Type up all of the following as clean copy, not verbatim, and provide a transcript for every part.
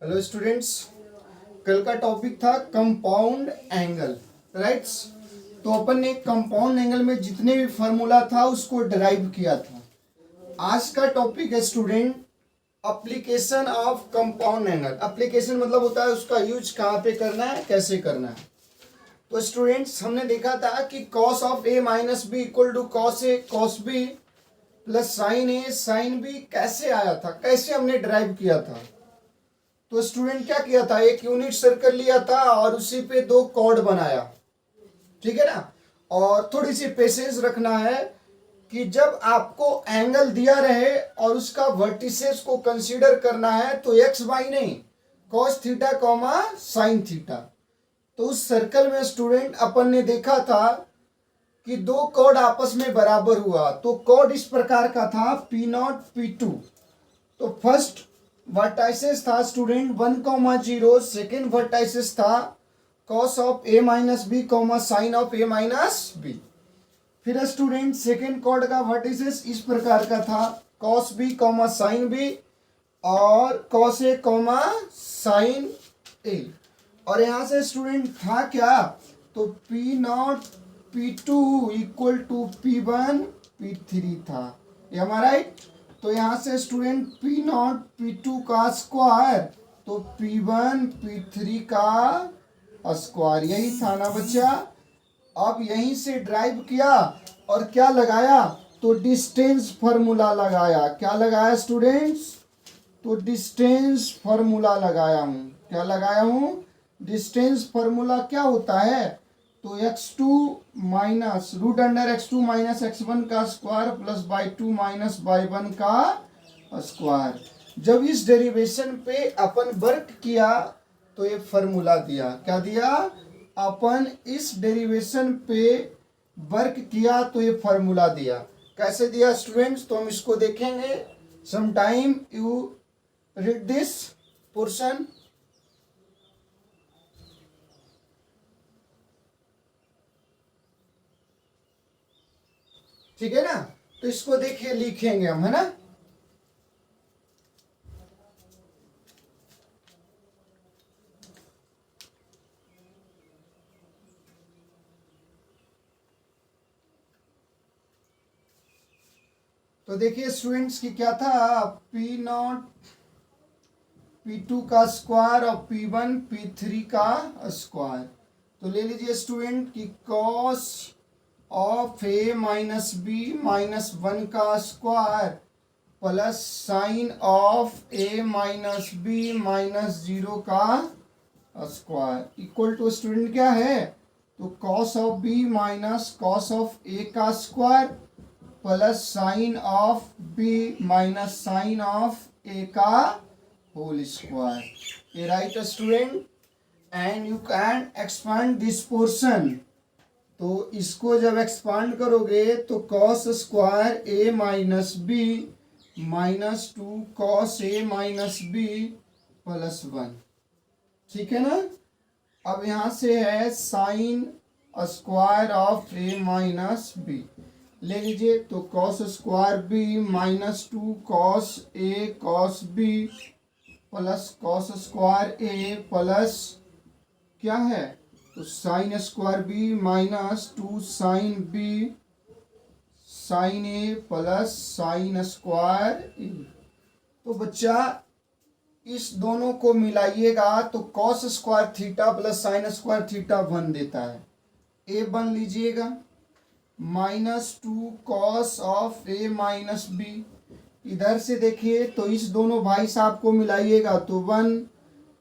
Hello students, कल का topic था कंपाउंड एंगल, राइट्स। तो अपन ने कंपाउंड एंगल में जितने भी फार्मूला था उसको डिराइव किया था। आज का टॉपिक है student application of compound angle. Application मतलब होता है उसका यूज कहाँ पे करना है, कैसे करना है। तो स्टूडेंट्स हमने देखा था कि cos of A minus B equal to cos A cos B plus sine A sine B कैसे आया था, कैसे हमने डिराइव किया था। तो स्टूडेंट क्या किया था, एक यूनिट सर्कल लिया था और उसी पे दो कॉर्ड बनाया, ठीक है ना। और थोड़ी सी पेशेंस रखना है कि जब आपको एंगल दिया रहे और उसका वर्टिसेस को कंसीडर करना है तो एक्स वाई नहीं, cos theta comma sine theta. तो उस सर्कल में स्टूडेंट अपन ने देखा था कि दो कॉर्ड आपस में बराबर हुआ। तो कॉर्ड इस प्रकार का था P0 P2। तो फर्स्ट वर्टाइसेस था स्टूडेंट 1,0, सेकेंड वर्टाइसेस था cos of A minus B comma sine of A minus B. फिर स्टूडेंट सेकेंड कॉर्ड का वर्टिसेस इस प्रकार का था cos B comma sine B और cos A comma sine A. और यहाँ से स्टूडेंट था क्या, तो P0 P2 equal to P1 P3 था। ये हमारा तो यहाँ से स्टूडेंट P0 P2 का स्क्वायर तो P1 P3 का स्क्वायर, यही था ना बच्चा। अब यहीं से ड्राइव किया और क्या लगाया, तो डिस्टेंस फार्मूला लगाया। क्या लगाया स्टूडेंट्स, तो डिस्टेंस फार्मूला लगाया हूँ। क्या लगाया हूँ, डिस्टेंस फार्मूला क्या होता है, तो x2 minus root under x2 minus x1 का square plus y2 minus y1 का स्क्वायर। जब इस डेरिवेशन पे अपन वर्क किया तो ये फार्मूला दिया। क्या दिया, अपन इस डेरिवेशन पे वर्क किया तो ये फार्मूला दिया। कैसे दिया स्टूडेंट्स, तो हम इसको देखेंगे। Some time you read this portion. ठीक है ना, तो इसको देखिए लिखेंगे हम, है ना। तो देखिए स्टूडेंट्स की क्या था, P0 P2 का स्क्वायर और P1 P3 का स्क्वायर। तो ले लीजिए स्टूडेंट की cos of A minus b minus 1 का square plus sine of A minus b minus 0 का स्क्वायर इक्वल टू स्टूडेंट क्या है, तो cos of b minus cos of a का square plus sine of b minus sine of a का whole square. ये right student, and you can expand this portion. तो इसको जब एक्सपांड करोगे तो cos square a minus b minus 2 cos a minus b plus 1, ठीक है ना। अब यहाँ से है sine square of A minus b, ले लीजिए। तो cos square b minus 2 cos A cos B plus cos square a plus क्या है, तो sine square b minus 2 sine b sine a plus sine square a. तो बच्चा इस दोनों को मिलाइएगा तो cos square theta plus sine square theta 1 देता है। ए 1 लीजिएगा minus 2 cos of A minus B. इधर से देखिए तो इस दोनों भाई साहब को मिलाइएगा तो 1,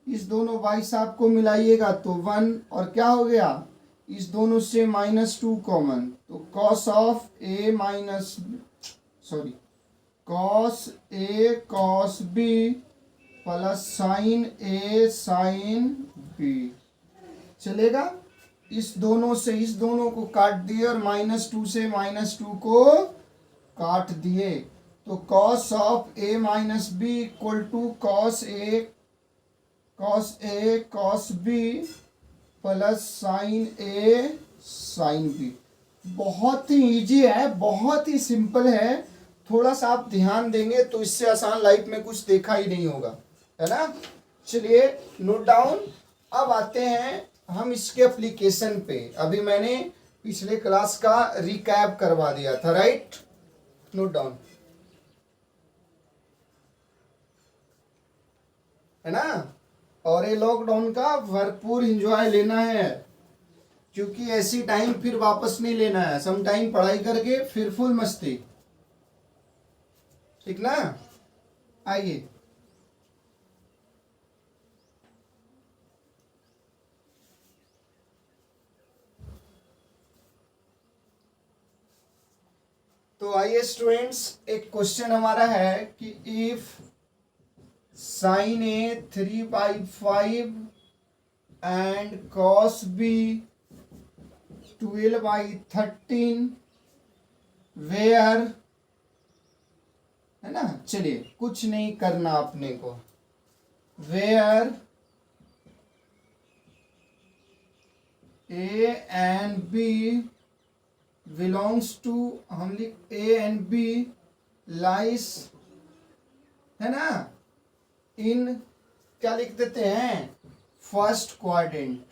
इस दोनों भाई साहब को मिलाइएगा तो 1, और क्या हो गया, इस दोनों से -2 कॉमन, तो cos of A minus sorry cos A cos B plus sine A sine B चलेगा। इस दोनों से इस दोनों को काट दिए और -2 से -2 को काट दिए। तो cos of A minus B equal to cos A cos B plus sine A sine B. बहुत ही इजी है, बहुत ही सिंपल है। थोड़ा सा आप ध्यान देंगे तो इससे आसान लाइफ में कुछ देखा ही नहीं होगा, है ना। चलिए नोट डाउन। अब आते हैं हम इसके एप्लीकेशन पे। अभी मैंने पिछले क्लास का रिकैप करवा दिया था, राइट। नोट डाउन, है ना। और ये लॉकडाउन का भरपूर एंजॉय लेना है, क्योंकि ऐसी टाइम फिर वापस नहीं लेना है। सम टाइम पढ़ाई करके फिर फुल मस्ती, ठीक ना। आइए, तो आइए स्टूडेंट्स, एक क्वेश्चन हमारा है कि if sine A 3/5 and cos B 12/13 where, है ना। चलिए कुछ नहीं करना अपने को। Where A and B belongs to, हम लिख ए एंड बी लाइस, है ना, इन, क्या लिख देते हैं, फर्स्ट क्वाड्रेंट।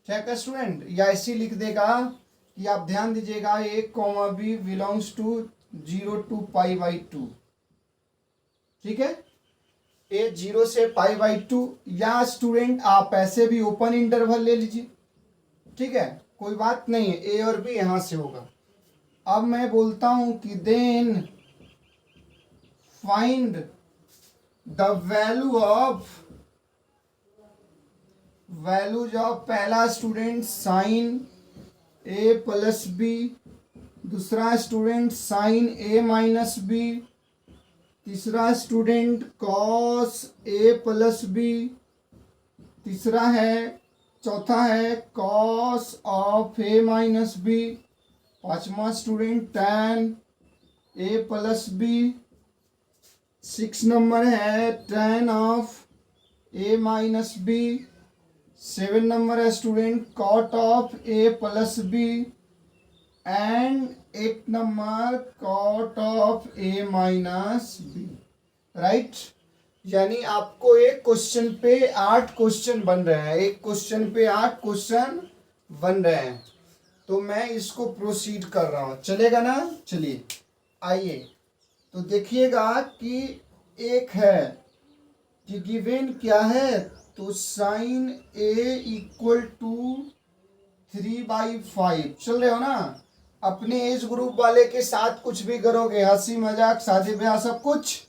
क्या स्टूडेंट, या ऐसी लिख देगा कि आप ध्यान दीजिएगा, a comma b belongs to 0 to π/2, ठीक है। ए 0 से π/2, या स्टूडेंट आप ऐसे भी ओपन इंटरवल ले लीजिए, ठीक है, कोई बात नहीं है, ए और बी यहां से होगा। अब मैं बोलता हूं कि then find the values of पहला student sine a plus b, दूसरा student sine a minus b, तीसरा स्टूडेंट कॉस ए प्लस बी, चौथा है cos of A minus b, पांचवा student tan a plus b, 6 number है tan of A minus b, 7 number है student cot of A plus b, and 8 number cot of A minus b, right. यानी आपको एक question पे 8 question बन रहे हैं, एक क्वेश्चन पे 8 क्वेश्चन बन रहे हैं। तो मैं इसको प्रोसीड कर रहा हूं, चलेगा ना। चलिए आइए, तो देखिएगा कि एक है कि गिवन क्या है, तो साइन ए इक्वल टू 3/5। चल रहे हो ना। अपने एज ग्रुप वाले के साथ कुछ भी करोगे, हंसी मजाक शादी ब्याह सब कुछ,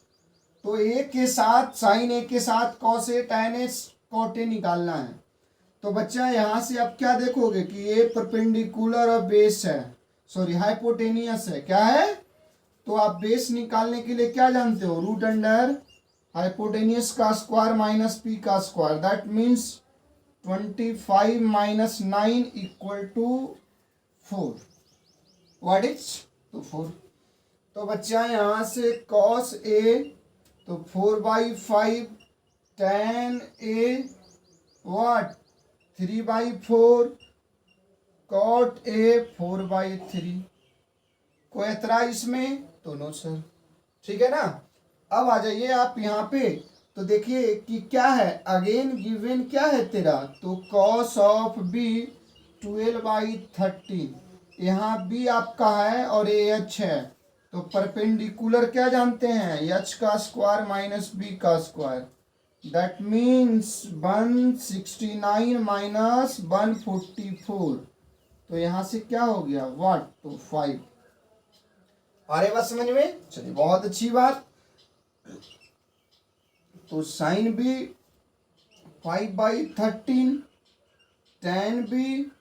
तो ए के साथ साइन ए के साथ cos A tan A cot A निकालना है। तो बच्चा यहाँ से आप क्या देखोगे कि ए परपेंडिकुलर और बेस है, सॉरी हाइपोटेनियस है, क्या है। तो आप बेस निकालने के लिए क्या जानते हो, रूट अंडर हाइपोटेनियस का स्क्वायर माइनस पी का square, that means 25 - 9 equal to 4। What is, तो 4। तो बच्चा यहाँ से कॉस ए तो 4/5, tan ए व्हाट 3/4, cot ए 4/3। कोई एतराज इसमें, तो नो सर, ठीक है ना। अब आ जाइए आप यहाँ पे, तो देखिए कि क्या है, अगेन गिवन क्या है तेरा, तो cos ऑफ बी 12/13, यहाँ बी आपका है और ए एच है, तो परपेंडिकुलर क्या जानते हैं, एच का स्क्वायर माइनस बी का स्क्वायर, दैट मीन्स 169 माइनस 144। तो यहाँ से क्या हो गया, व्हाट, तो 5। आ रही बात समझ में, चलिए बहुत अच्छी बात। तो साइन भी 5/13, tan भी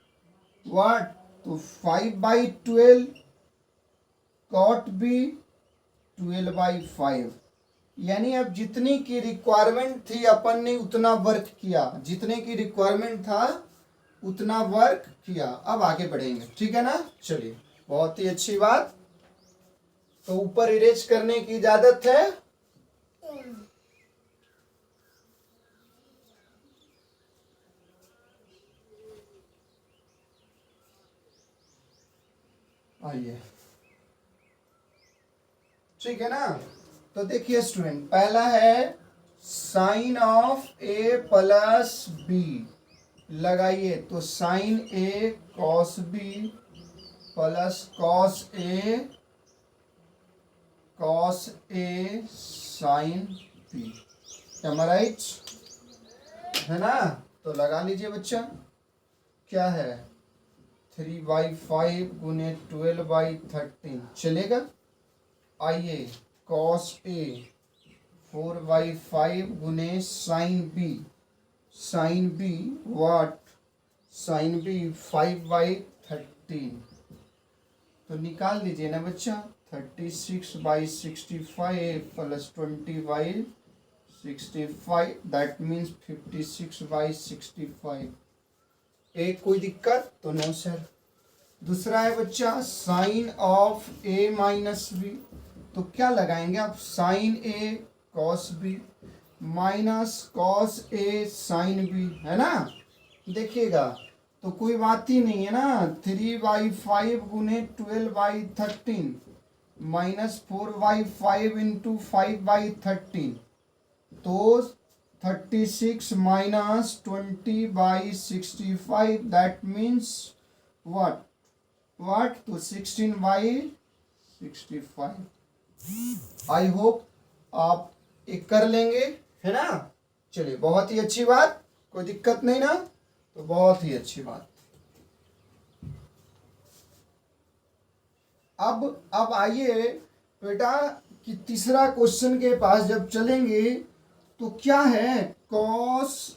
व्हाट, तो 5/12, कॉट भी 12/5। यानी अब जितनी की रिक्वायरमेंट थी अपन ने उतना वर्क किया, जितने की रिक्वायरमेंट था उतना वर्क किया। अब आगे बढ़ेंगे, ठीक है ना। चलिए बहुत ही अच्छी बात। तो ऊपर इरेज करने की इजाजत है, आइए, ठीक है ना। तो देखिए स्टूडेंट, पहला है sine of A plus B, लगाइए तो sine A cos B plus cos A sine B, right है ना। तो लगा लीजिए बच्चा, क्या है 3/5 गुने 12/13 चलेगा। आइए कॉस ए 4/5 गुने sine B what sine B 5/13, तो निकाल लीजिए ना बच्चा 36/65 प्लस 20/65, दैट मीन्स 56/65। एक कोई दिक्कत तो नो सर। दूसरा है बच्चा sine of A minus B, तो क्या लगाएंगे आप, sine A cos B minus cos A sine B, है ना। देखिएगा तो कोई बात ही नहीं है ना, 3/5 गुने 12/13 माइनस 4/5 इंटू 5/13, तो 36 माइनस 20/65, दैट मीन्स व्हाट तो 16/65। आई होप आप एक कर लेंगे, है ना। चलिए बहुत ही अच्छी बात, कोई दिक्कत नहीं ना, तो बहुत ही अच्छी बात। अब आइए बेटा कि तीसरा क्वेश्चन के पास जब चलेंगे तो क्या है, कॉस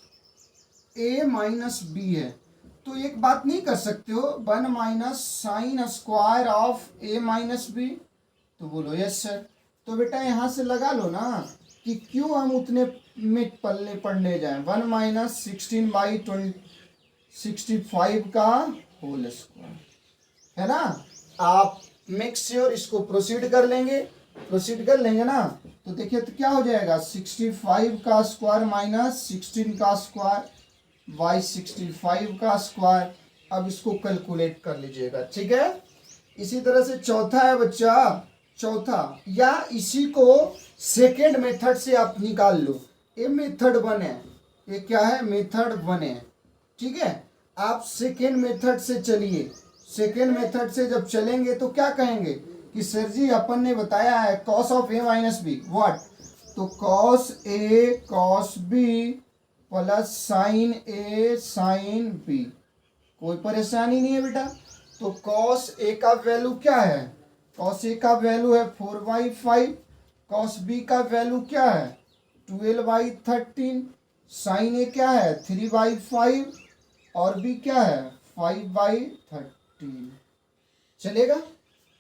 ए माइनस बी है, तो एक बात नहीं कर सकते हो 1 minus sine square of A minus B, तो बोलो यस सर। तो बेटा यहाँ से लगा लो ना कि क्यों हम उतने में पल्ले पढ़ने जाएं, 1 माइनस 16/65 का होल स्क्वायर, है ना। आप मेक श्योर इसको प्रोसीड कर लेंगे ना, तो देखिए तो क्या हो जाएगा 65 का स्क्वायर माइनस 16 का स्क्वायर बाई 65 का स्क्वायर। अब इसको कैलकुलेट कर लीजिएगा, ठीक है। इसी तरह से चौथा है बच्चा, चौथा या इसी को सेकेंड मेथड से आप निकाल लो, ये मेथड 1 है, ये क्या है मेथड 1 है, ठीक है। आप सेकेंड मेथड से चलिए, सेकेंड मेथड से जब चलेंगे तो क्या कहेंगे कि सर जी अपन ने बताया है cos of A minus be what, तो cos A cos B plus sine A sine B, कोई परेशानी नहीं है बेटा। तो कॉस ए का वैल्यू क्या है, कॉस ए का वैल्यू है 4/5, कॉस बी का वैल्यू क्या है 12/13, साइन ए क्या है 3/5 और बी क्या है 5/13, चलेगा।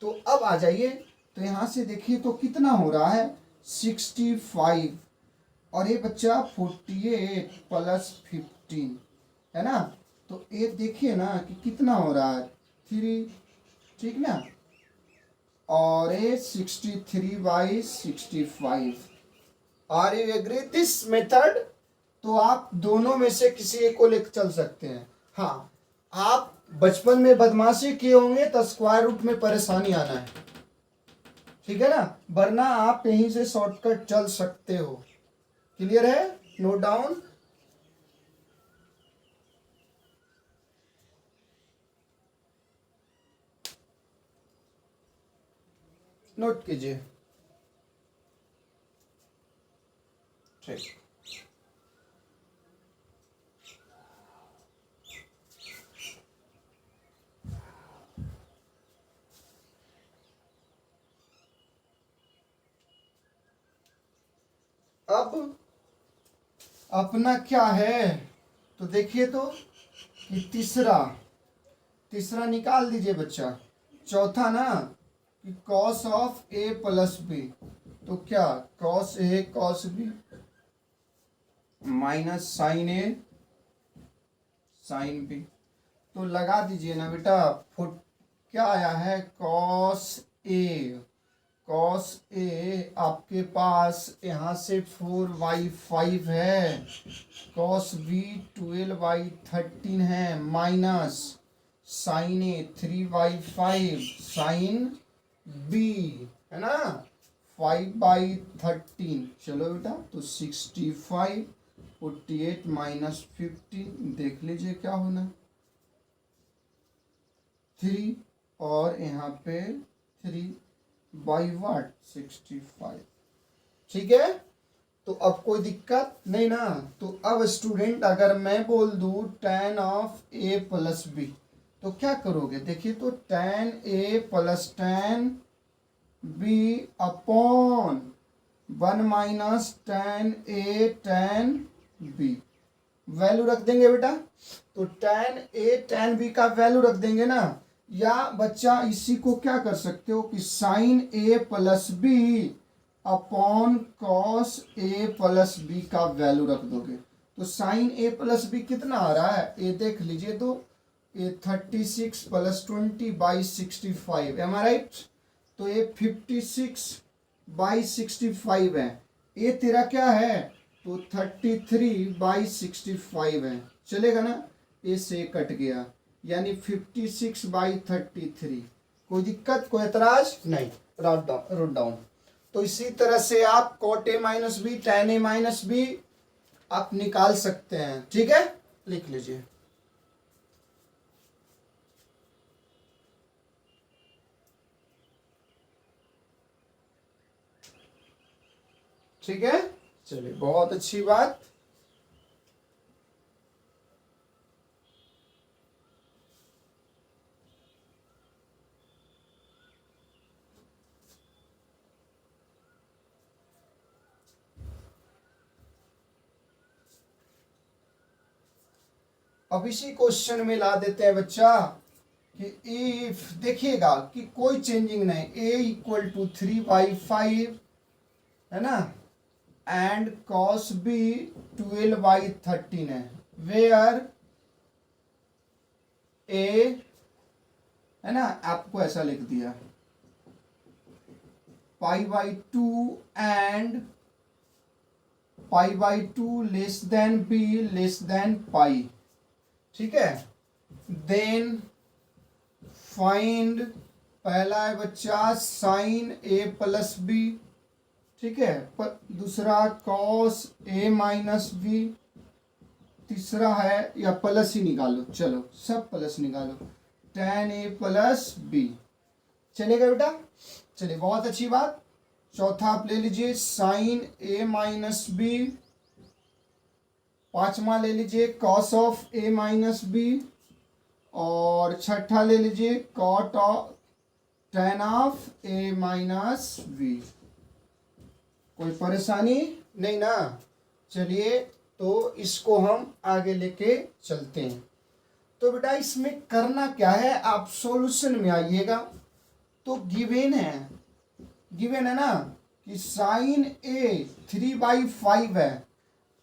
तो अब आ जाइए, तो यहाँ से देखिए तो कितना हो रहा है 65 और ये बच्चा 48 प्लस 15, है ना। तो ये देखिए ना कि कितना हो रहा है 3, ठीक ना, और ये 63/65। Are you agree this method, तो आप दोनों में से किसी एक को लेकर चल सकते हैं। हाँ, आप बचपन में बदमाशी किए होंगे तो स्क्वायर रूट में परेशानी आना है, ठीक है ना, वरना आप यहीं से शॉर्टकट चल सकते हो। क्लियर है, नोट डाउन। नोट कीजिए, ठीक। अब अपना क्या है, तो देखिए तो कि तीसरा निकाल दीजिए बच्चा। चौथा ना कि cos of A plus B, तो क्या cos A cos B minus sine A sine B, तो लगा दीजिए ना बेटा। क्या आया है कॉस ए आपके पास यहाँ से 4/5 है, कॉस बी 12/13 है, minus sine A 3/5 sign B, है ना 5/13, चलो बेटा, तो 65, 48 माइनस 15, देख लीजिए क्या होना, 3, और यहाँ पे 3/वाट 65, ठीक है। तो अब कोई दिक्कत नहीं ना। तो अब स्टूडेंट अगर मैं बोल दूं tan of a plus B, तो क्या करोगे, देखिए, तो tan a प्लस tan b upon 1 minus tan a tan b, value रख देंगे बेटा। तो tan a tan b का वैल्यू रख देंगे ना, या बच्चा इसी को क्या कर सकते हो कि sine a plus B upon cos A plus B का वैल्यू रख दोगे। तो साइन ए प्लस बी कितना आ रहा है, ये देख लीजिए, तो ये 36 + 20/65, एम आई राइट। तो ये 56/65 है। ये तेरा क्या है, तो 33/65 है, चलेगा ना। ये से कट गया, यानी 56/33। कोई दिक्कत, कोई एतराज नहीं, रोट डाउन। तो इसी तरह से आप cot a minus B tan a minus B आप निकाल सकते हैं, ठीक है, लिख लीजिए। ठीक है, चलिए, बहुत अच्छी बात। अब इसी क्वेश्चन में ला देते हैं बच्चा कि इफ, देखिएगा कि कोई चेंजिंग नहीं, a = 3/5 है ना, एंड cos b 12/13 है, वेयर a है ना, आपको ऐसा लिख दिया π/2 and π/2 less than b less than pi, ठीक है। देन फाइंड, पहला है बच्चा साइन a प्लस बी, ठीक है, पर दूसरा कॉस a माइनस बी, तीसरा है, या प्लस ही निकालो, चलो सब प्लस निकालो, tan a प्लस बी, चलेगा बेटा। चलिए, बहुत अच्छी बात। चौथा आप ले लीजिए साइन a माइनस बी, पांचवा ले लीजिए cos of a minus B, और छठा ले लीजिए cot of tan of a minus B. कोई परेशानी नहीं ना। चलिए, तो इसको हम आगे लेके चलते हैं। तो बेटा इसमें करना क्या है, आप सॉल्यूशन में आइएगा। तो गिवन है ना कि साइन a 3/5 है।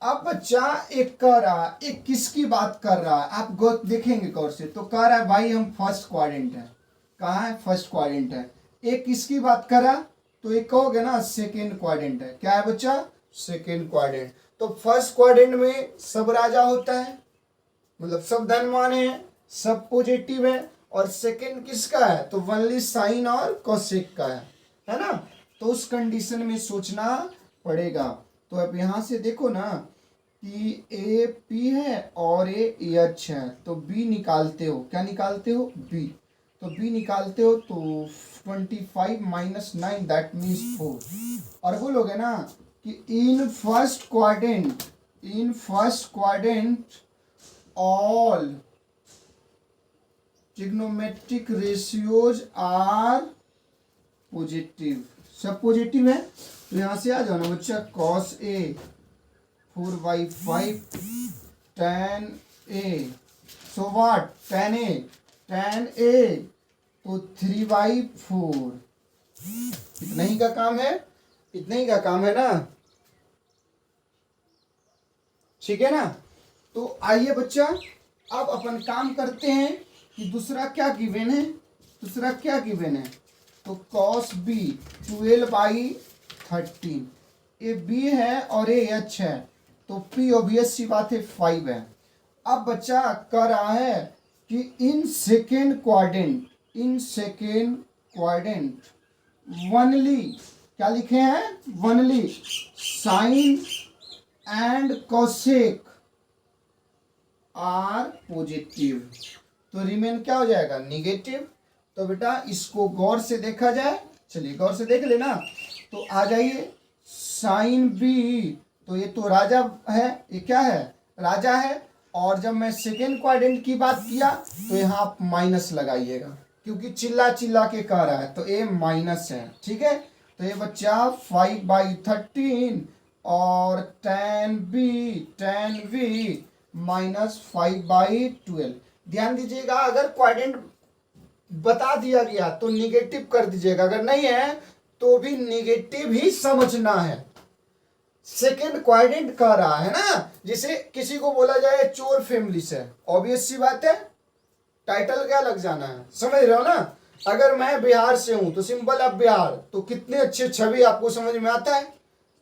अब बच्चा एक कह रहा है, एक किसकी बात कर रहा है, आप देखेंगे गौर से, तो कह रहा है भाई हम फर्स्ट क्वाड्रेंट है। कहाँ है, फर्स्ट क्वाड्रेंट है। एक किसकी बात कर रहा, तो एक कहोगे ना सेकेंड क्वाड्रेंट है। क्या है बच्चा, सेकेंड क्वाड्रेंट। तो फर्स्ट क्वाड्रेंट में सब राजा होता है, मतलब सब धनवान है, सब पॉजिटिव है, और सेकेंड किसका है, तो ओनली साइन और कोसेक का है ना। तो उस कंडीशन में सोचना पड़ेगा। तो अब यहाँ से देखो ना कि ए पी है और ए एच है, तो बी निकालते हो, क्या निकालते हो, बी। तो बी निकालते हो तो 25 - 9 दैट मीन्स 4। और बोलोगे ना कि in first quadrant all trigonometric ratios are positive, सब पॉजिटिव है। तो यहाँ से आ जाओ ना बच्चा, cos a 4/5 tan a, so what, tan a तो 3/4, इतना ही का काम है, ना, ठीक है ना। तो आइए बच्चा, अब अपन काम करते हैं कि दूसरा क्या गिवन है, तो cos b 12/13, ये b है और ये h है, तो p ऑब्वियस सी बात है 5 है। अब बच्चा कह रहा है कि इन सेकेंड क्वाड्रेंट ओनली क्या लिखे हैं, only sine and cosec are positive, तो रिमेन क्या हो जाएगा, निगेटिव। तो बेटा इसको गौर से देखा जाए, चलिए गौर से देख लेना। तो आ जाइए साइन बी, तो ये तो राजा है, ये क्या है, राजा है। और जब मैं सेकेंड क्वाड्रेंट की बात किया तो यहाँ आप माइनस लगाइएगा, क्योंकि चिल्ला चिल्ला के कह रहा है, तो ये माइनस है, ठीक है। तो ये बच्चा 5/13 और tan v माइनस 5/12। ध्यान दीजिएगा, अगर क्वाड्रेंट बता दिया गया तो निगेटिव कर दीजिएगा, अगर नहीं है तो भी निगेटिव ही समझना है। सेकेंड क्वाड्रेंट कह रहा है ना, जिसे किसी को बोला जाए चोर फैमिली से, ऑब्वियस सी बात है टाइटल क्या लग जाना है, समझ रहे हो ना। अगर मैं बिहार से हूं तो सिंपल अब बिहार, तो कितने अच्छे छवि आपको समझ में आता है,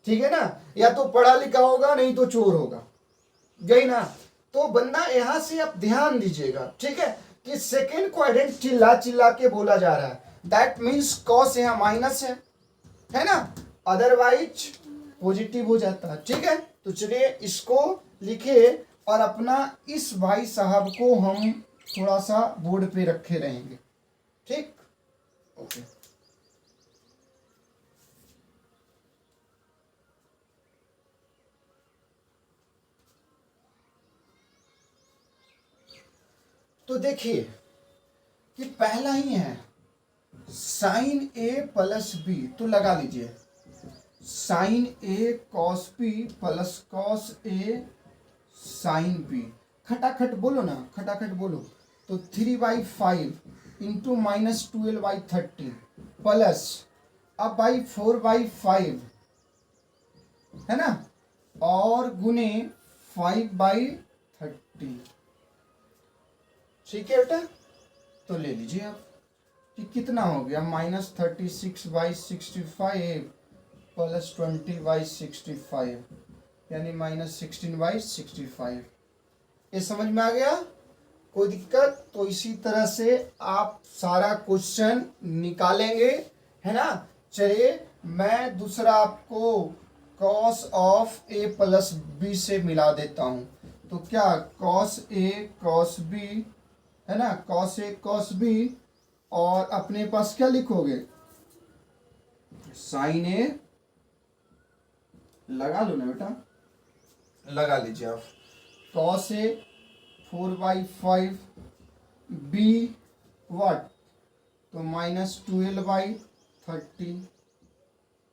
ठीक है ना। या तो पढ़ा लिखा होगा, नहीं तो चोर होगा, यही ना। तो बंदा यहां से आप ध्यान दीजिएगा, ठीक है, कि सेकेंड क्वाड्रेंट चिल्ला चिल्ला के बोला जा रहा है, दैट मीन्स कॉस यहाँ माइनस है ना, अदरवाइज पॉजिटिव हो जाता है, ठीक है। तो चलिए इसको लिखे और अपना इस भाई साहब को हम थोड़ा सा बोर्ड पे रखे रहेंगे, ठीक, ओके। तो देखिए कि पहला ही है साइन ए प्लस बी, तो लगा लीजिए sign A cos B plus cos A sine B, खटाखट बोलो ना, खटाखट बोलो। तो 3/5 इंटू -12/30 प्लस अब भाई 4/5 है ना, और गुने 5/30, ठीक है बेटा। तो ले लीजिए आप कि कितना हो गया, -36/65 प्लस 20/65 यानी -16/65। ये समझ में आ गया, कोई दिक्कत? तो इसी तरह से आप सारा क्वेश्चन निकालेंगे, है ना। चलिए मैं दूसरा आपको cos of a plus B से मिला देता हूँ। तो क्या cos a cos b है ना, cos a cos b, और अपने पास क्या लिखोगे, sin a, लगा लो ना बेटा, लगा लीजिए आप, cos a 4/5 b व्हाट, तो -12/30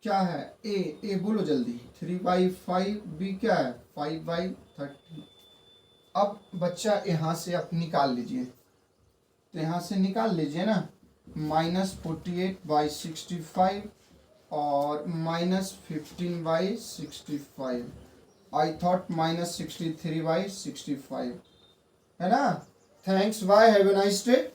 क्या है, ए बोलो जल्दी, 3/5 b क्या है 5/30। अब बच्चा यहाँ से आप निकाल लीजिए, तो यहाँ से निकाल लीजिए ना, -48/65 और -15/65, आई थॉट -63/65, है ना। Thanks, bye, have a nice day.